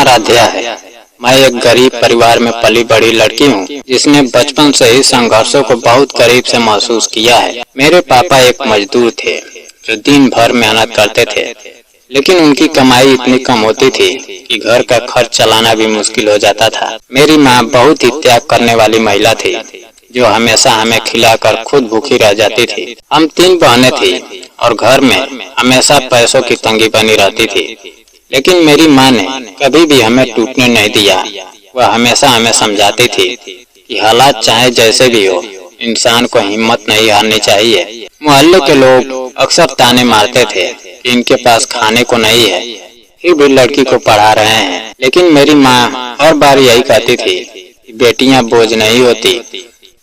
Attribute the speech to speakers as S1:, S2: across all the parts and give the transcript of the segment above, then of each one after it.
S1: आराध्या है। मैं एक गरीब परिवार में पली बड़ी लड़की हूँ जिसने बचपन से ही संघर्षों को बहुत करीब से महसूस किया है। मेरे पापा एक मजदूर थे जो दिन भर मेहनत करते थे, लेकिन उनकी कमाई इतनी कम होती थी कि घर का खर्च चलाना भी मुश्किल हो जाता था। मेरी माँ बहुत ही त्याग करने वाली महिला थी जो हमेशा हमें खिलाकर खुद भूखी रह जाती थी। हम 3 बहनें थी और घर में हमेशा पैसों की तंगी बनी रहती थी, लेकिन मेरी माँ ने कभी भी हमें टूटने नहीं दिया। वह हमेशा हमें समझाती थी कि हालात चाहे जैसे भी हो, इंसान को हिम्मत नहीं हारनी चाहिए। मोहल्ले के लोग अक्सर ताने मारते थे कि इनके पास खाने को नहीं है, फिर भी लड़की को पढ़ा रहे हैं। लेकिन मेरी माँ हर बार यही कहती थी कि बेटियां बोझ नहीं होती,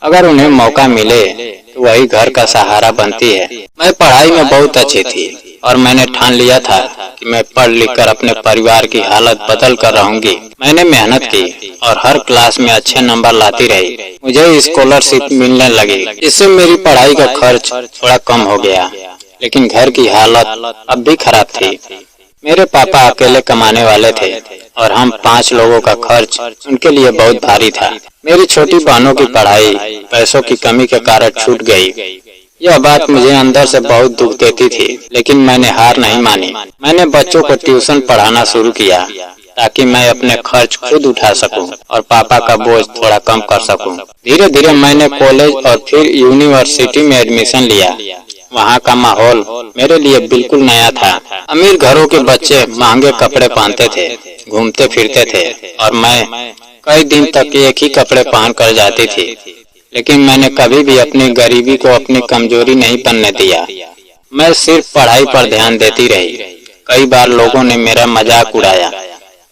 S1: अगर उन्हें मौका मिले तो वही घर का सहारा बनती है। मैं पढ़ाई में बहुत अच्छी थी और मैंने ठान लिया था कि मैं पढ़ लिख कर अपने परिवार की हालत बदल कर रहूंगी। मैंने मेहनत की और हर क्लास में अच्छे नंबर लाती रही। मुझे स्कॉलरशिप मिलने लगी, इससे मेरी पढ़ाई का खर्च थोड़ा कम हो गया, लेकिन घर की हालत अब भी खराब थी। मेरे पापा अकेले कमाने वाले थे और हम 5 लोगों का खर्च उनके लिए बहुत भारी था। मेरी छोटी बहनों की पढ़ाई पैसों की कमी के कारण छूट गई। यह बात मुझे अंदर से बहुत दुख देती थी, लेकिन मैंने हार नहीं मानी। मैंने बच्चों को ट्यूशन पढ़ाना शुरू किया ताकि मैं अपने खर्च खुद उठा सकूं और पापा का बोझ थोड़ा कम कर सकूं। धीरे धीरे मैंने कॉलेज और फिर यूनिवर्सिटी में एडमिशन लिया। वहाँ का माहौल मेरे लिए बिल्कुल नया था। अमीर घरों के बच्चे महंगे कपड़े पहनते थे, घूमते फिरते थे और मैं कई दिन तक एक ही कपड़े पहन कर जाती थी। लेकिन मैंने कभी भी अपनी गरीबी को अपनी कमजोरी नहीं बनने दिया। मैं सिर्फ पढ़ाई पर ध्यान देती रही। कई बार लोगों ने मेरा मजाक उड़ाया,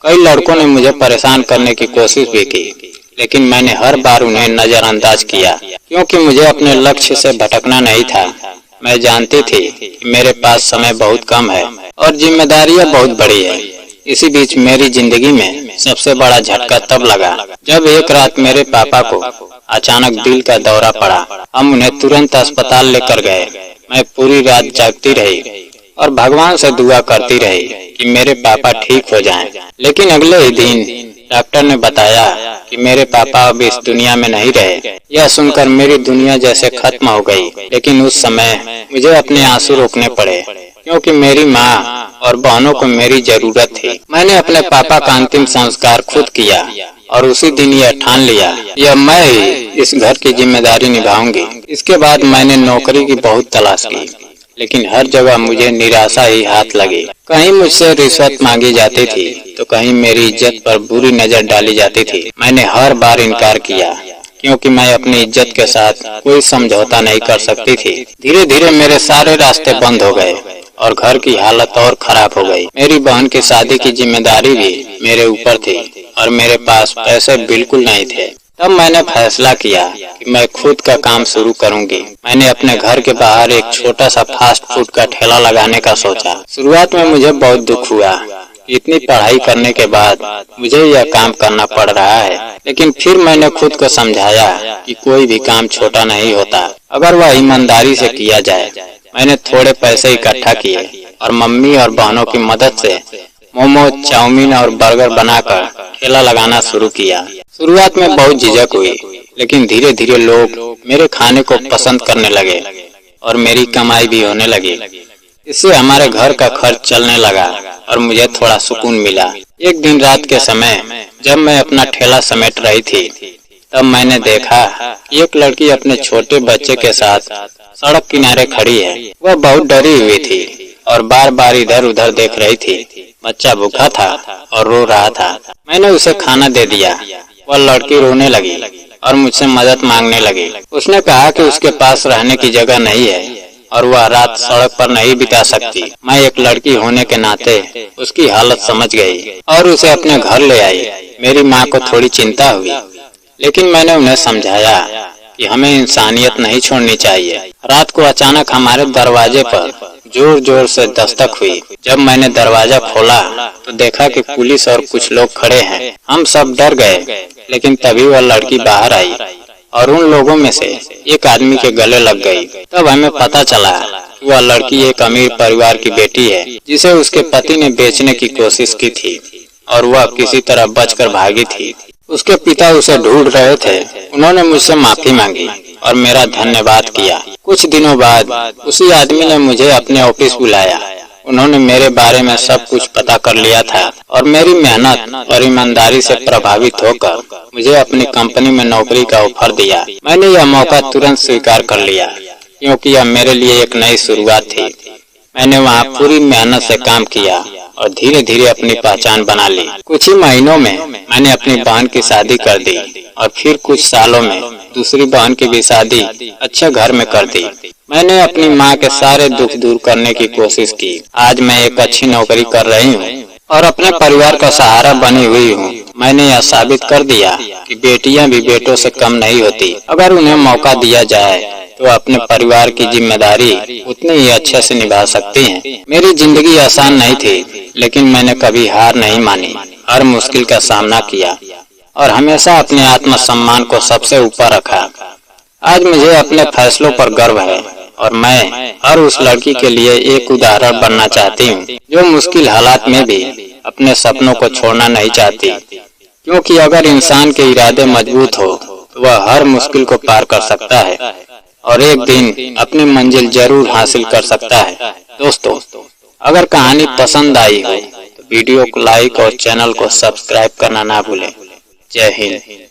S1: कई लड़कों ने मुझे परेशान करने की कोशिश भी की, लेकिन मैंने हर बार उन्हें नजरअंदाज किया क्योंकि मुझे अपने लक्ष्य से भटकना नहीं था। मैं जानती थी कि मेरे पास समय बहुत कम है और जिम्मेदारियां बहुत बड़ी है। इसी बीच मेरी जिंदगी में सबसे बड़ा झटका तब लगा जब एक रात मेरे पापा को अचानक दिल का दौरा पड़ा। हम उन्हें तुरंत अस्पताल लेकर गए। मैं पूरी रात जागती रही और भगवान से दुआ करती रही कि मेरे पापा ठीक हो जाएं। लेकिन अगले ही दिन डॉक्टर ने बताया कि मेरे पापा अब इस दुनिया में नहीं रहे। यह सुनकर मेरी दुनिया जैसे खत्म हो गई। लेकिन उस समय मुझे अपने आंसू रोकने पड़े क्योंकि मेरी माँ और बहनों को मेरी जरूरत थी। मैंने अपने पापा का अंतिम संस्कार खुद किया और उसी दिन यह ठान लिया यह मैं ही इस घर की जिम्मेदारी निभाऊंगी। इसके बाद मैंने नौकरी की बहुत तलाश की, लेकिन हर जगह मुझे निराशा ही हाथ लगी। कहीं मुझसे रिश्वत मांगी जाती थी तो कहीं मेरी इज्जत पर बुरी नजर डाली जाती थी। मैंने हर बार इनकार किया क्योंकि मैं अपनी इज्जत के साथ कोई समझौता नहीं कर सकती थी। धीरे धीरे मेरे सारे रास्ते बंद हो गए और घर की हालत और खराब हो गई। मेरी बहन की शादी की जिम्मेदारी भी मेरे ऊपर थी और मेरे पास पैसे बिल्कुल नहीं थे। तब मैंने फैसला किया कि मैं खुद का काम शुरू करूंगी। मैंने अपने घर के बाहर एक छोटा सा फास्ट फूड का ठेला लगाने का सोचा। शुरुआत में मुझे बहुत दुख हुआ। इतनी पढ़ाई करने के बाद मुझे यह काम करना पड़ रहा है, लेकिन फिर मैंने खुद को समझाया कि कोई भी काम छोटा नहीं होता अगर वह ईमानदारी से किया जाए। मैंने थोड़े पैसे इकट्ठा किए और मम्मी और बहनों की मदद से मोमो, चाउमीन और बर्गर बनाकर ठेला लगाना शुरू किया। शुरुआत में बहुत झिझक हुई, लेकिन धीरे धीरे लोग मेरे खाने को पसंद करने लगे और मेरी कमाई भी होने लगी। इससे हमारे घर का खर्च चलने लगा और मुझे थोड़ा सुकून मिला। एक दिन रात के समय जब मैं अपना ठेला समेट रही थी, तब मैंने देखा कि एक लड़की अपने छोटे बच्चे के साथ सड़क किनारे खड़ी है। वह बहुत डरी हुई थी और बार बार इधर उधर देख रही थी। बच्चा भूखा था और रो रहा था। मैंने उसे खाना दे दिया। वह लड़की रोने लगी और मुझसे मदद मांगने लगी। उसने कहा कि उसके पास रहने की जगह नहीं है और वह रात सड़क पर नहीं बिता सकती। मैं एक लड़की होने के नाते उसकी हालत समझ गई और उसे अपने घर ले आई। मेरी माँ को थोड़ी चिंता हुई, लेकिन मैंने उन्हें समझाया कि हमें इंसानियत नहीं छोड़नी चाहिए। रात को अचानक हमारे दरवाजे पर जोर जोर से दस्तक हुई। जब मैंने दरवाजा खोला तो देखा कि पुलिस और कुछ लोग खड़े हैं। हम सब डर गए, लेकिन तभी वह लड़की बाहर आई और उन लोगों में से एक आदमी के गले लग गई। तब हमें पता चला कि वह लड़की एक अमीर परिवार की बेटी है जिसे उसके पति ने बेचने की कोशिश की थी। और वह किसी तरह बचकर भागी थी। उसके पिता उसे ढूंढ रहे थे। उन्होंने मुझसे माफी मांगी और मेरा धन्यवाद किया। कुछ दिनों बाद उसी आदमी ने मुझे अपने ऑफिस बुलाया। उन्होंने मेरे बारे में सब कुछ पता कर लिया था और मेरी मेहनत और ईमानदारी से प्रभावित होकर मुझे अपनी कंपनी में नौकरी का ऑफर दिया। मैंने यह मौका तुरंत स्वीकार कर लिया क्योंकि यह मेरे लिए एक नई शुरुआत थी। मैंने वहाँ पूरी मेहनत से काम किया और धीरे धीरे अपनी पहचान बना ली। कुछ ही महीनों में मैंने अपनी बहन की शादी कर दी और फिर कुछ सालों में दूसरी बहन की भी शादी अच्छे घर में कर दी। मैंने अपनी माँ के सारे दुख दूर करने की कोशिश की। आज मैं एक अच्छी नौकरी कर रही हूँ और अपने परिवार का सहारा बनी हुई हूँ। मैंने यह साबित कर दिया कि बेटियां भी बेटों से कम नहीं होती। अगर उन्हें मौका दिया जाए तो अपने परिवार की जिम्मेदारी उतनी ही अच्छे से निभा सकती हैं। मेरी जिंदगी आसान नहीं थी, लेकिन मैंने कभी हार नहीं मानी। हर मुश्किल का सामना किया और हमेशा अपने आत्मसम्मान को सबसे ऊपर रखा। आज मुझे अपने फैसलों पर गर्व है और मैं हर उस लड़की के लिए एक उदाहरण बनना चाहती हूँ जो मुश्किल हालात में भी अपने सपनों को छोड़ना नहीं चाहती। क्योंकि अगर इंसान के इरादे मजबूत हो तो वह हर मुश्किल को पार कर सकता है और एक दिन अपनी मंजिल जरूर हासिल कर सकता है। दोस्तों, अगर कहानी पसंद आई हो तो वीडियो को लाइक और चैनल को सब्सक्राइब करना ना भूलें। जय हिंद।